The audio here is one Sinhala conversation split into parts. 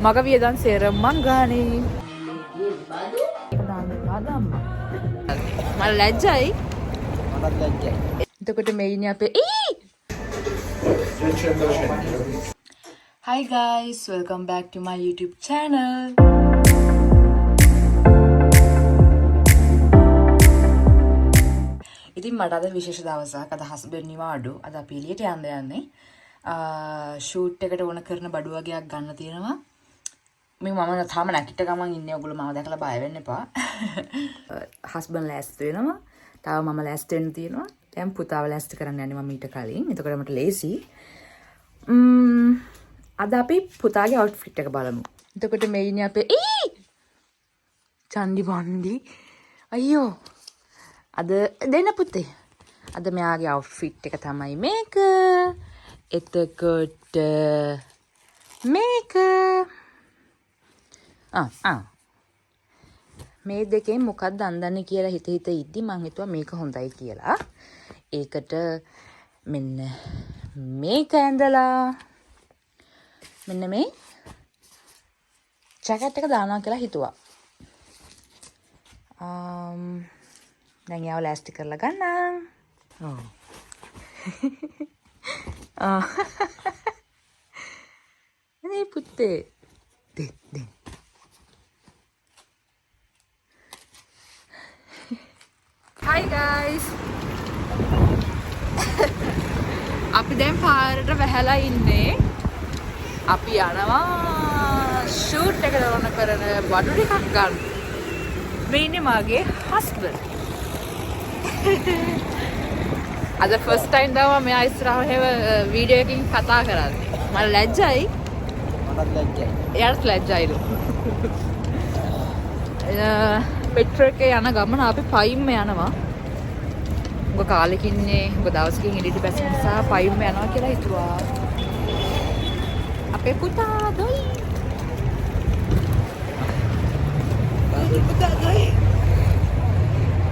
මග වියදම් සේරම මං ගානේ. මට ලැජ්ජයි. මටත් ලැජ්ජයි. එතකොට මේ ඉන්නේ අපේ Hi guys, welcome back to my YouTube channel. ඉතින් මට අද විශේෂ දවසක්. අද හස්බන්ඩ් නිවාඩු. අද අපි එළියට යන්නේ. ෂූට් එකට ඕන කරන බඩු වගේක් ගන්න තියෙනවා. මම තාම නැකිට ගමන් ඉන්නේ. ඔයගොල්ලෝ මාව දැකලා බය වෙන්න එපා. හස්බන්ඩ් ලෑස්ති වෙනවා. තාම මම ලෑස්ති වෙන්න තියෙනවා. දැන් පුතාව ලෑස්ති කරන්න යන්නේ මම ඊට කලින්. එතකොට මට ලේසි. අද අපි පුතාගේ අවුට්ෆිට් එක බලමු. එතකොට මේ ඉන්නේ අපේ චන්දි බන්දි. අයියෝ. අද දෙන්න පුතේ. අද මෙයාගේ අවුට්ෆිට් එක තමයි මේක. එතකොට මේක මේ දෙකෙන් මොකක්ද අඳන්නේ කියලා හිත ඉද්දි මං හිතුවා මේක හොඳයි කියලා. ඒකට මෙන්න මේක ඇඳලා මෙන්න මේ ජැකට් එක දානවා කියලා හිතුවා. දැන් යාව ලෑස්ති කරලා ගන්නම්. නේ පුතේ. දෙ. Hi guys. අපි දැන් පාරට වැහැලා ඉන්නේ. අපි යනවා ෂූට් එකට ඕන කරන බඩු ටිකක් ගන්න. මේ ඉන්නේ මාගේ හස්බන්ඩ්. අද ෆස්ට් ටයිම් තමයි මෙයා ඉස්සරහ හැව වීඩියෝ එකකින් කතා කරන්නේ. මට ලැජ්ජයි. මටත් ලැජ්ජයි. එයාට ලැජ්ජයිලු. පෙට්‍රෝ එකේ යන ගමන අපි පයින්ම යනවා. උග කාලෙකින්නේ උග දවසකින් එළියට බැස්ස නිසා පයින්ම යනවා කියලා හිතුවා. අපේ පුතා දොයි.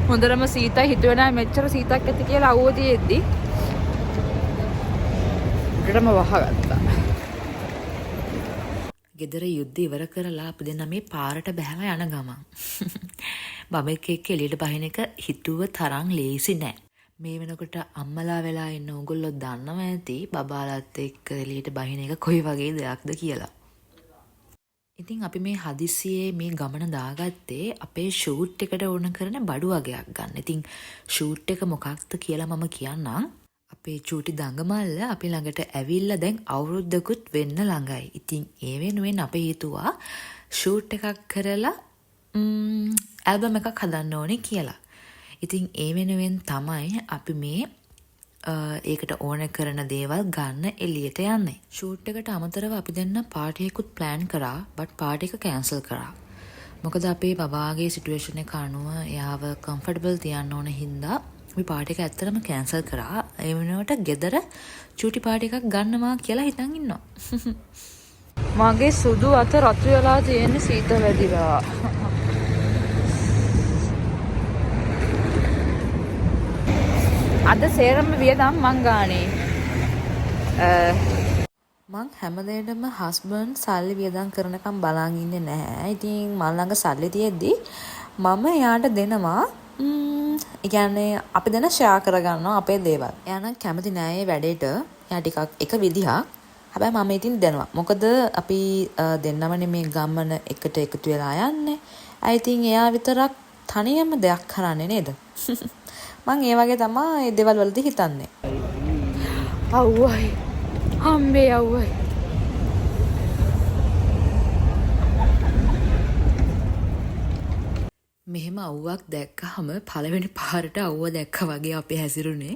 හොඳටම සීතයි හිතුවේ නෑ මෙච්චර සීතක් ඇති කියලා අවුවදීෙද්දි උඩටම වහගත්තා. ගෙදර යුද්ධ ඉවර කරලා අපි දෙන්න මේ පාරට බැහැලා යන ගමන් බබෙක් එක්ක එළියට බහින එක හිතුව තරම් ලේසි නෑ. මේ වෙනකොට අම්මලා වෙලා ඉන්න ඕගොල්ලෝ දන්නවා ඇති බබාලාත් එක්ක එළියට බහින එක කොයි වගේ දෙයක්ද කියලා. ඉතින් අපි මේ හදිසියේ මේ ගමන දාගත්තේ අපේ ෂූට් එකට ඕන කරන බඩු වගේක් ගන්න. ඉතින් ෂූට් එක මොකක්ද කියලා මම කියන්නම්. අපේ චූටි දඟමල්ල අපි ළඟට ඇවිල්ලා දැන් අවුරුද්දකුත් වෙන්න ළඟයි. ඉතින් ඒ වෙනුවෙන් අපි හිතුවා ෂූට් එකක් කරලා ඇල්බම් එකක් හදන්න ඕනේ කියලා. ඉතින් ඒ වෙනුවෙන් තමයි අපි මේ ඒකට ඕන කරන දේවල් ගන්න එළියට යන්නේ. ෂූට් එකට අමතරව අපි දෙන්න පාටි එකකුත් ප්ලෑන් කරා. බට් පාටි එක කැන්සල් කරා. මොකද අපේ බබාගේ සිටුේෂන් එක අනුව එයාව කම්ෆර්ටබල් තියන්න ඕන හින්දා අපි පාටි එක ඇත්තටම කැන්සල් කරා. ඒ වෙනුවට ගෙදර චූටි පාටි එකක් ගන්නවා කියලා හිතන් ඉන්නවා. මගේ සුදු අත රතු වෙලා තියෙන සීත වැඩිලා. අද සේරම වියදම් මං ගානේ. මං හැමදේටම හස්බන්ඩ් සල්ලි වියදම් කරනකම් බලන් ඉන්නේ නැහැ. ඉතින් මල් ළඟ සල්ලි තියෙද්දි මම එයාට දෙනවා. ඒ කියන්නේ අපි දෙන ෂෙයා කරගන්නවා අපේ දේවල්. එයා නම් කැමති නෑ මේ වැඩේට. එයා ටිකක් එක විදිහක්. හැබැයි මම ඉතින් දෙනවා. මොකද අපි දෙන්නමනේ මේ ගමන එකට එකතු වෙලා යන්නේ. I think එයා විතරක් තනියම දෙයක් කරන්නේ නේද? මං ඒ වගේ තමයි මේ දේවල් වලදී හිතන්නේ. අවුවයි. හම්බේ අවුවයි. මෙහෙම අවුවක් දැක්කහම පළවෙනි පාරට අවුව දැක්කා වගේ අපි හැසිරුනේ.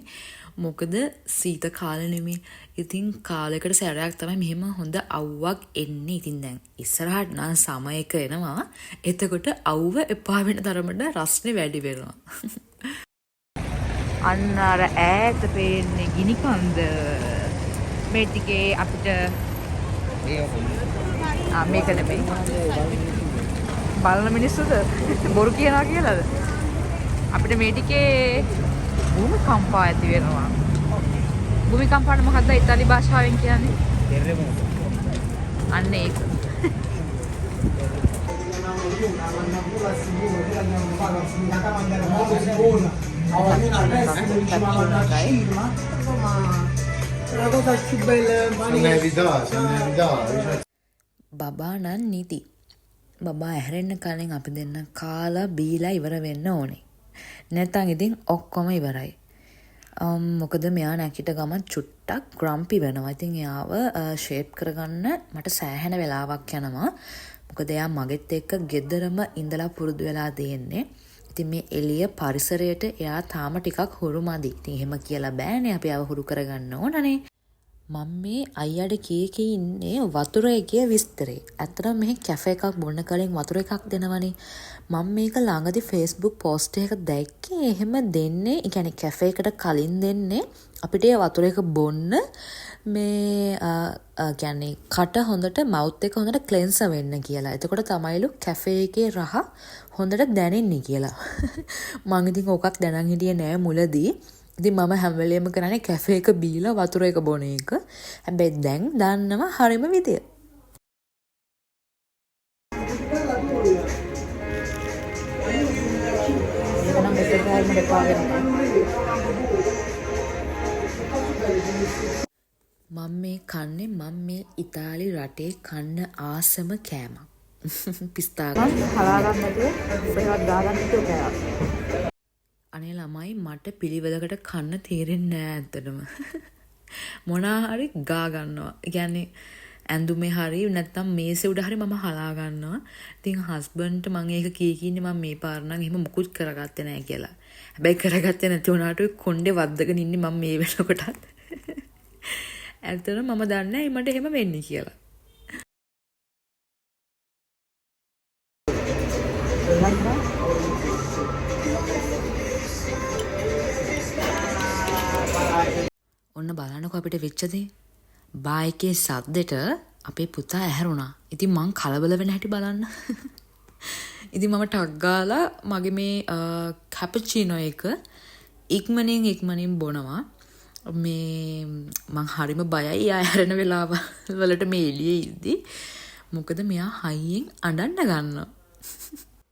මොකද සීත කාලේ නෙමේ. ඉතින් කාලයකට සැරයක් තමයි මෙහෙම හොඳ අවුවක් එන්නේ. ඉතින් දැන් ඉස්සරහට නම් සමයක එනවා. එතකොට අවුව එපා වෙන තරමට රස්නේ වැඩි වෙනවා. අන්න අර ඈත පේන්නේ ගිනි කන්ද. මේ ටිකේ අපිට මේක නෙමෙයි. බලන මිනිස්සුද බොරු කියනවා කියලාද? අපිට මේ ටිකේ භූමිකම්පා ඇති වෙනවා. භූමිකම්පාට මොකක්ද ඉතාලි භාෂාවෙන් කියන්නේ? අන්න ඒක. බබා නම් නිදි. බබා ඇහැරෙන්න කලින් අපි දෙන්න කාලා බීලා ඉවර වෙන්න ඕනේ. නැත්නම් ඉතින් ඔක්කොම ඉවරයි. මොකද මෙයා නැගිට ගමන් චුට්ටක් ග්‍රම්පි වෙනවා. ඉතින් එයාව ෂේප් කරගන්න මට සෑහෙන වෙලාවක් යනවා. මොකද එයා මගෙත් එක්ක ගෙදරම ඉඳලා පුරුදු වෙලා තියෙන්නේ. ඉතින් මේ එළිය පරිසරයට එයා තාම ටිකක් හුරු මදි. ඉතින් එහෙම කියලා බෑනේ අපි ආව හුරු කරගන්න ඕනනේ. මම මේ අයියාට කීකේ ඉන්නේ වතුර එකේ විස්තරේ. ඇත්තටම මෙහි කැෆේ එකක් බොන්න කලින් වතුර එකක් දෙනවනේ. මම මේක ළඟදි Facebook post එකක දැක්කේ. එහෙම දෙන්නේ, ඒ කියන්නේ කැෆේ එකට කලින් දෙන්නේ අපිට ඒ වතුර එක බොන්න මේ කියන්නේ කට හොඳට මවුත් එක හොඳට ක්ලෙන්සර් වෙන්න කියලා. එතකොට තමයිලු කැෆේ එකේ රහ හොඳට දැනෙන්නේ කියලා. මං ඉතින් ඕකක් දැනන් හිටියේ නෑ මුලදී. ඉතින් මම හැම වෙලේම කරන්නේ කැෆේ එක බීලා වතුර එක බොන එක. හැබැයි දැන් දන්නවා හරිම විදිය. මම මේ කන්නේ මේ ඉතාලි රටේ කන්න ආසම කෑමක්. පිස්තාගත් හලාගන්න නැතුව ඒවත් දාගන්න නැතුව කෑමක්. අනේ ළමයි මට පිළිවෙලකට කන්න තේරෙන්නේ නෑ ඇත්තටම. මොනා හරි ගා ගන්නවා. කියන්නේ ඇඳුමේ හරි නැත්නම් මේසේ උඩ හරි මම හලා ගන්නවා. ඉතින් හස්බන්ඩ්ට මම ඒක කීකින්නේ මම මේ පාර නම් එහෙම මුකුත් කරගත්තේ නෑ කියලා. හැබැයි කරගත්තේ නැති වුණාට කොණ්ඩේ වද්දගෙන ඉන්නේ මම මේ වෙනකොටත්. ඇත්තටම මම දන්නේ නෑ මට එහෙම වෙන්නේ කියලා. ඔන්න බලන්නකො අපිට වෙච්ච දේ. බායිකේ සද්දෙට අපේ පුතා ඇහැරුණා. ඉතින් මං කලබල වෙන හැටි බලන්න. ඉතින් මම ටක් ගාලා මගේ මේ කැපචිනෝ එක ඉක්මනින් බොනවා. මේ මං හරිම බයයි එයා ඇහැරෙන වෙලාව වලට මේ එළියේ ඉද්දි. මොකද මෙයා හයියෙන් අඬන්න ගන්නවා.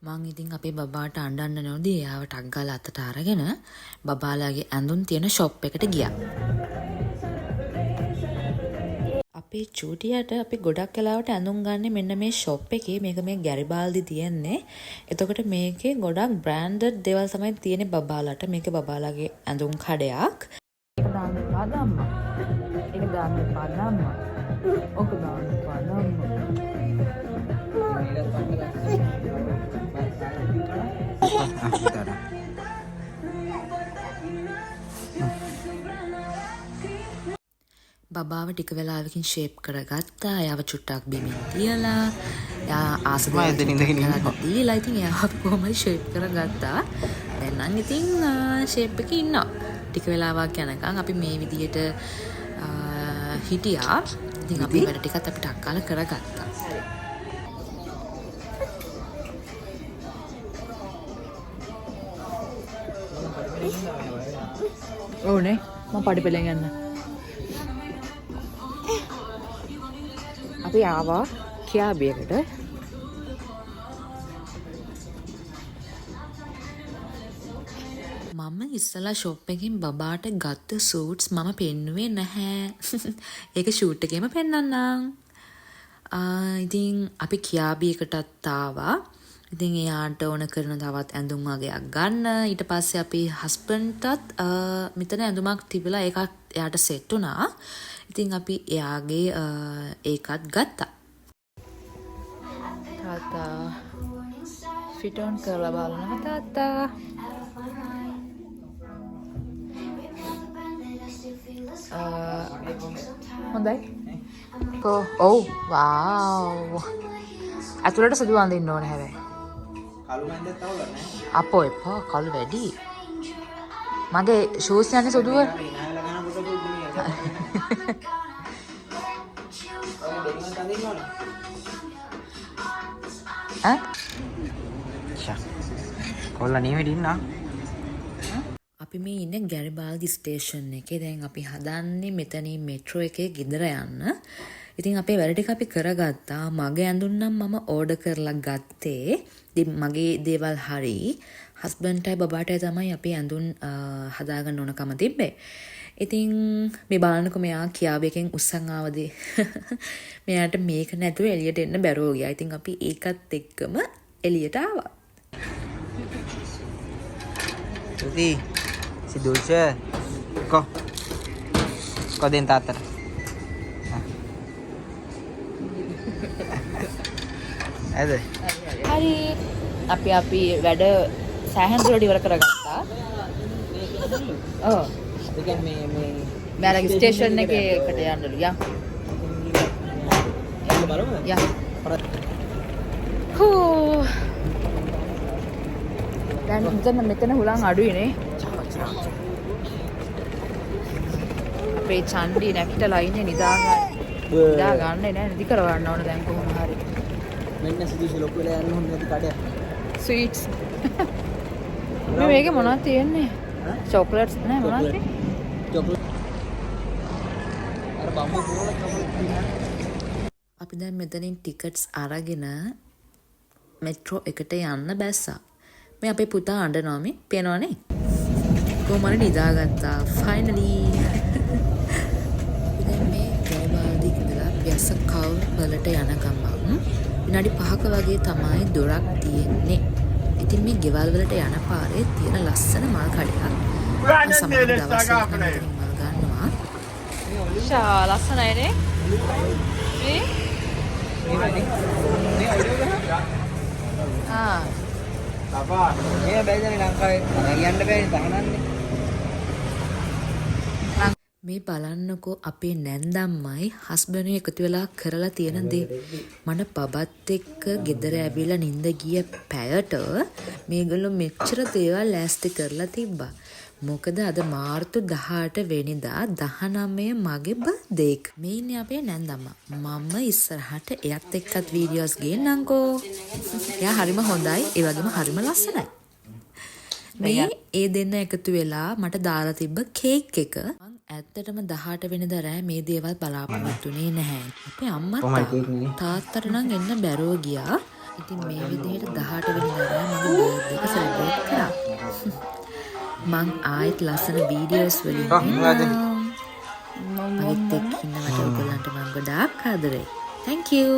මං ඉතින් අපේ බබාට අඬන්න නොදී එයාව ටක් ගාලා අතට අරගෙන බබාලාගේ ඇඳුම් තියෙන ෂොප් එකට ගියා. අපේ චූටියට අපි ගොඩක් වෙලාවට ඇඳුම් ගන්න මෙන්න මේ ෂොප් එකේ. මේක මේ ගැරිබාල්දි තියෙන්නේ. එතකොට මේකේ ගොඩක් බ්‍රෑන්ඩඩ් දේවල් තමයි තියෙන්නේ බබාලාට. මේක බබාලාගේ ඇඳුම් කඩයක්. ඒක දාන්න පාදම්මා. ඒක දාන්න පාදම්මා. ඔක දාන්න පාදම්මා. බබාව ටික වෙලාවකින් ෂේප් කරගත්තා. එයාව චුට්ටක් බිමින් තියලා එයා ආස දීලා ඉතින් එයාව කොහොමද ෂේප් කරගත්තා. දැන් නම් ඉතින් ෂේප් එකේ ඉන්නවා. ටික වෙලාවක් යනකම් අපි මේ විදියට හිටියා. ඉතින් අපි වැඩ ටිකත් අපි ටක් කාලා කරගත්තා. ඕනේ මම පඩි පෙළෙන් යන්න. අපි ආවා කියාබියකට. මම ඉස්සලා ෂොප් එකකින් බබාට ගත්ත සූට්ස් මම පෙන්නුවේ නැහැ. ඒක ෂූට් එකේම පෙන්නන්නම්. ඉතින් අපි කියාබියකටත් ආවා. ඉතින් එයාට ඕන කරන තවත් ඇඳුම් වගේක් ගන්න. ඊට පස්සේ අපි හස්බන්ඩ්ටත් මෙතන ඇඳුමක් තිබිලා ඒකත් එයාට සෙට් වුණා. ඉතින් අපි එයාගේ ඒකත් ගත්තා. තාත්තා ෆිට ඔන් කරලා බලනවා තාත්තා. හොඳයි. ඔව් වාව්. අතුලට සුදු අඳින්න ඕනේ හැබැයි. කළු මැන්දත් අවුල නැහැ. අපෝ එපා කළු වැඩි. මගේ ෂූස් යන්නේ සුදුව. කොල්ලා නියමෙට ඉන්නා. අපි මේ ඉන්නේ ගැරිබාල්දි ස්ටේෂන් එකේ. දැන් අපි හදන්නේ මෙතනින් මෙට්‍රෝ එකේ ගෙදර යන්න. ඉතින් අපේ වැඩ ටික අපි කරගත්තා. මගේ ඇඳුම් නම් මම ඕඩර් කරලා ගත්තේ. ඉතින් මගේ දේවල් හරි. හස්බන්ඩ්ටයි බබාටයි තමයි අපි ඇඳුම් හදාගන්න ඕනකම තිබ්බේ. ඉතින් මේ බලන්නකො මෙයා කියාවේකෙන් උස්සන් ආවදී. මෙයාට මේක නැතුව එළියට එන්න බැරුව ගියා. ඉතින් අපි ඒකත් එක්කම එළියට ආවා. Tuti, si Dulce. Kok. Kok din tatar. Ada. හරි. අපි වැඩ සෑහෙන දුරට ඉවර කරගත්තා. ඔව්. Itu kan me මෑලගේ ස්ටේෂන් එකකට යන්නලු. යා. යා. හූ. දැන් මෙතන හුලං අඩුයිනේ. අපේ චන්ඩි නැගිටලා ඉන්නේ නිදා ගන්න නෑ නිදි කරවන්න ඕන දැන් කොහොම හරි. මෙන්න සිදුසි ලොකු වෙලා යන්න ඕනේ නැති කඩයක්. ස්වීට්ස්. මේකේ මොනවද තියෙන්නේ? චොක්ලට්ස් නෑ මොනවද තියෙන්නේ? චොක්ලට්. අර බම්බු පුරවල කවුරුත් අපි දැන් මෙතනින් ටිකට්ස් අරගෙන මෙට්‍රෝ එකට යන්න බැස්සා. මේ අපේ පුතා අඬනවා මේ පේනවනේ. කොහොමද නිදාගත්තා ෆයිනලි. දැන් මේ ගෝබාල්දි ඉඳලා පියස්ස කවුල් වලට යන ගමන් විනාඩි 5ක වගේ තමයි දොරක් තියෙන්නේ. ඉතින් මේ ගෙවල් වලට යන පාරේ තියෙන ලස්සන මල් කඩයක්. සමහර දවස්වල මල් ගන්නවා. ෂා ලස්සනයිනේ. මේ ආ Apa? Ini beda nih langkai. Yang beda tahanannya. මේ බලන්නකෝ අපේ නැන්දම්මයි හස්බන්ඩ් එකතු වෙලා කරලා තියෙන දේ. මට බබත් එක්ක ගෙදර ඇවිල්ලා නිින්ද ගිය පැයට මේගොල්ලෝ මෙච්චර දේවල් ලෑස්ති කරලා තිබ්බා. මොකද අද මාර්තු 18 වෙනිදා 19 මගේ බර්ත්ඩේ එක. මේ ඉන්නේ අපේ නැන්දම්මා. මම ඉස්සරහට එයත් එක්කත් වීඩියෝස් ගේන්නම්කෝ. එයා හරිම හොඳයි. ඒ වගේම හරිම ලස්සනයි. මේ ඒ දෙන්න එකතු වෙලා මට දාලා තිබ්බ කේක් එක. මං ඇත්තටම 18 වෙනිදා රෑ මේ දේවල් බලාපොරොත්තුනේ නැහැ. අපේ අම්මා තාත්තට නම් එන්න බැරුව ගියා. ඉතින් මේ විදිහට 18 වෙනිදා රෑ මගේ බර්ත්ඩේ එක සෙලබ්‍රේට් කරා. මං ආයෙත් ලස්සන වීඩියෝස් වලින් මයිත් එක්ක ඉන්නවට ඔයගොල්ලන්ට මම ගොඩාක් ආදරෙයි. Thank you.